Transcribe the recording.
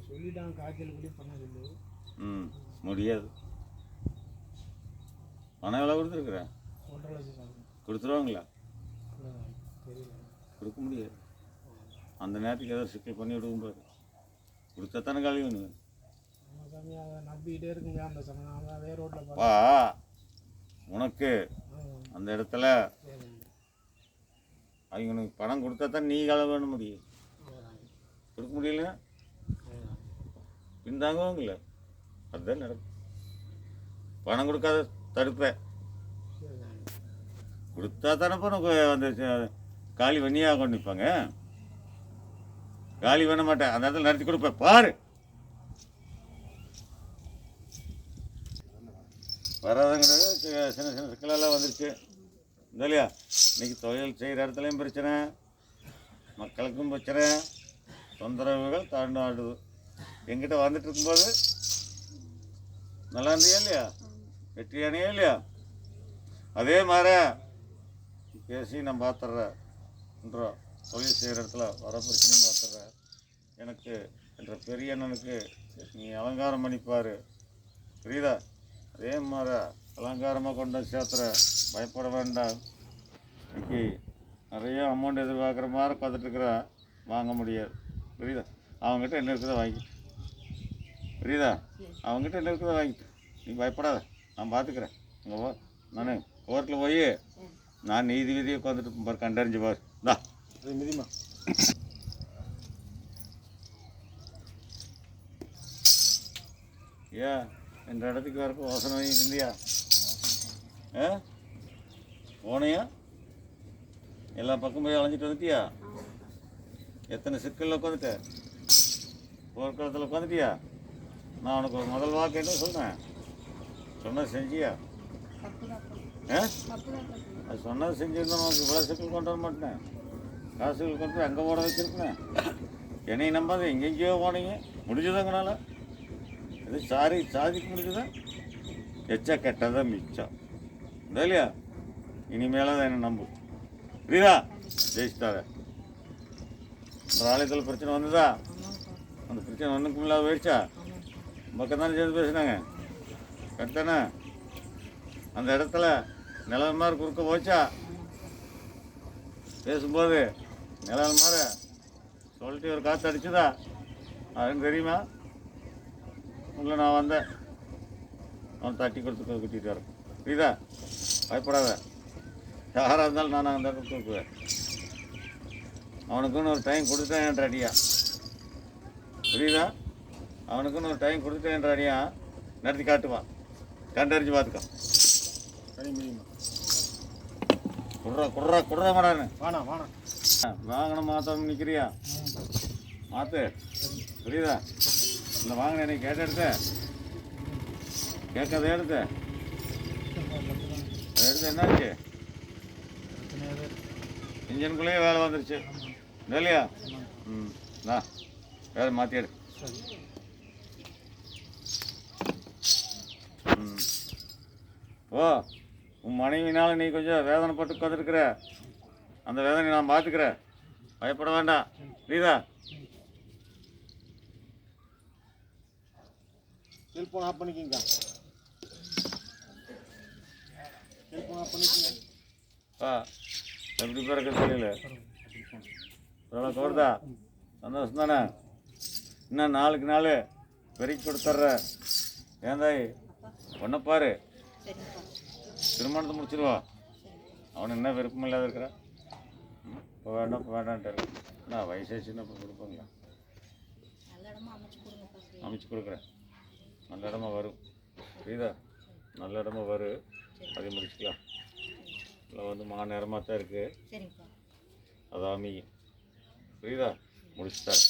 சொல்லிட்டாங்க காய்ச்சல் கூட பண்ண சொல்லி. முடியாது. பணம் எவ்வளோ கொடுத்துருக்குறேன்? 1.5 லட்சம் கொடுத்துருவாங்களா? தெரியல, கொடுக்க முடியாது. அந்த நேரத்துக்கு ஏதோ சிக்கல் பண்ணி விடுக்கும்போது கொடுத்தா தானே கல்வி வேணும். நம்பிக்கிட்டே இருக்குங்க அந்த சமயம் அதே ரோட்டில் பா உனக்கு அந்த இடத்துல அவங்க உனக்கு பணம் கொடுத்தா தான் நீ கலை வேணும் முடியும். கொடுக்க முடியல பின்தாங்குவாங்கல்ல, அதுதான் நடக்கும். பணம் கொடுக்காத தடுப்பேன். கொடுத்தா தானே உனக்கு அந்த காலி வண்ணியாக கொண்டு நிற்பாங்க. காலி பண்ண மாட்டேன், அந்த இடத்துல நடத்தி கொடுப்பேன் பாரு. வராதுங்கிறது சின்ன சின்ன சிக்கலெல்லாம் வந்துருச்சு இல்லையா? இன்றைக்கி தொழில் செய்கிற இடத்துலையும் பிரச்சனை, மக்களுக்கும் பிரச்சனை, தொந்தரவுகள் தாண்டாடுது. எங்கிட்ட வந்துட்டு இருக்கும்போது நல்லா இருந்தியா இல்லையா? வெற்றியானியா இல்லையா? அதே மாதிரி பேசி நான் பார்த்துட்றேன்றோம். தொழில் செய்கிற இடத்துல வர பிரச்சனையும் பார்த்துட்றேன். எனக்கு என்ற பெரிய அண்ணனுக்கு நீ அலங்காரம் பண்ணிப்பார், புரியுதா? அதே மாதிரி அலங்காரமாக கொண்டு சேர்த்துற, பயப்பட வேண்டாம். இன்னைக்கு நிறைய அமௌண்ட் எதிர்பார்க்குற மாதிரி பார்த்துட்ருக்குற, வாங்க முடியாது, புரியுதா? அவங்ககிட்ட என்ன இருக்குதோ வாங்கி, புரியுதா? அவங்ககிட்ட என்ன இருக்குதோ வாங்கி, நீ பயப்படாத, நான் பார்த்துக்கிறேன். அங்கே போ, நான் கோர்ட்டில் போய் நான் நீதி விதியை உட்காந்துட்டு பாரு, கண்டறிஞ்சு பாரு. தா அது மிதிமா. ஏன் என்ற இடத்துக்கு வரப்போ யோசனை இருந்தியா? போனையா? எல்லா பக்கம் போய் அலைஞ்சிட்டு வந்துட்டியா? எத்தனை சிக்கலில் உட்காந்துட்ட? போர்க்களத்தில் உட்காந்துட்டியா? நான் உனக்கு ஒரு முதல் வாக்கு என்ன சொன்னேன்? சொன்னது செஞ்சியா? அது சொன்னது செஞ்சுருந்தா உனக்கு இவ்வளோ சிக்கல் கொண்டு வர மாட்டேன். காசுகள் கொண்டு அங்கே போட வச்சுருக்கேன். என்னையும் நம்பாத, எங்கெங்கேயோ போனீங்க. முடிஞ்சதாங்கனால இது சாதிக்க முடிஞ்சதா? எச்சா கெட்டதான் மிச்சம் இல்லையா? இனிமேல தான் என்ன நம்பு, புரியுதா? ஜெயிச்சிட்டார. இந்த ஆலயத்தில் பிரச்சனை வந்ததா? அந்த பிரச்சனை ஒன்றுக்கும் இல்லாத போயிடுச்சா? பக்கம் தானே சேர்ந்து பேசினாங்க, கரெக்டானே? அந்த இடத்துல நிழல் மாதிரி குறுக்க போச்சா? பேசும்போது நிழல் மாதிரி சொல்லிட்டு ஒரு காற்று அடிச்சுதா? அதுன்னு தெரியுமா? உள்ள நான் வந்தேன், அவன் தட்டி கொடுத்து கூட்டிகிட்டு வரேன், புரியுதா? பயப்படாத, யாராக இருந்தாலும் நான் அந்த இடத்துல தூக்குவேன். அவனுக்குன்னு ஒரு டைம் கொடுத்தேன் அடியா, புரியுதா? அவனுக்குன்னு ஒரு டைம் கொடுத்தேன் அடியா, நடத்தி காட்டுவான், கண்டறிஞ்சு பார்த்துக்கோ. சரி முடியுமா? குடுறா மாடான்னு வாணா வாங்கணும். மாற்ற நிற்கிறியா? மாற்று, புரியுதா? இந்த வாங்கின நீ கேட்ட எடுத்த, கேட்காத எடுத்த என்னாச்சு? இன்ஜினுக்குள்ளேயே வேலை வந்துருச்சு இல்லையா? வேலை மாற்றி எடு. ஓ, உன் மனைவினால நீ கொஞ்சம் வேதனைப்பட்டு உட்காந்துருக்குற, அந்த வேதனை நான் பார்த்துக்கிறேன், பயப்பட வேண்டாம், புரியுதா? செல்போன் ஆஃப் பண்ணிக்கிங்க, செல்போன் ஆஃப் பண்ணிக்கிங்க. எப்படி பிறக்க தெரியல, உனக்கு வருதா? சந்தோஷம் தானே? இன்னும் நாளுக்கு நாள் பெருக்கி கொடுத்துட்ற. ஏந்தாய் ஒன்னப்பாரு, திருமணத்தை முடிச்சிருவா. அவன் என்ன விருப்பம் இல்லாத இருக்கிறான். இப்போ வேண்டாம் இப்போ வேண்டான்ட்டு இருக்கு. நான் வயசாச்சுன்னு இப்போ கொடுப்பேங்களா? அமைச்சு கொடுக்குறேன், நல்ல இடமா வரும், புரியுதா? நல்ல இடமா வரும், அதை முடிச்சுக்கலாம். இல்லை வந்து நேரமாக தான் இருக்குது, அதான் அமையும், புரியுதா? முடிச்சுட்டாரு.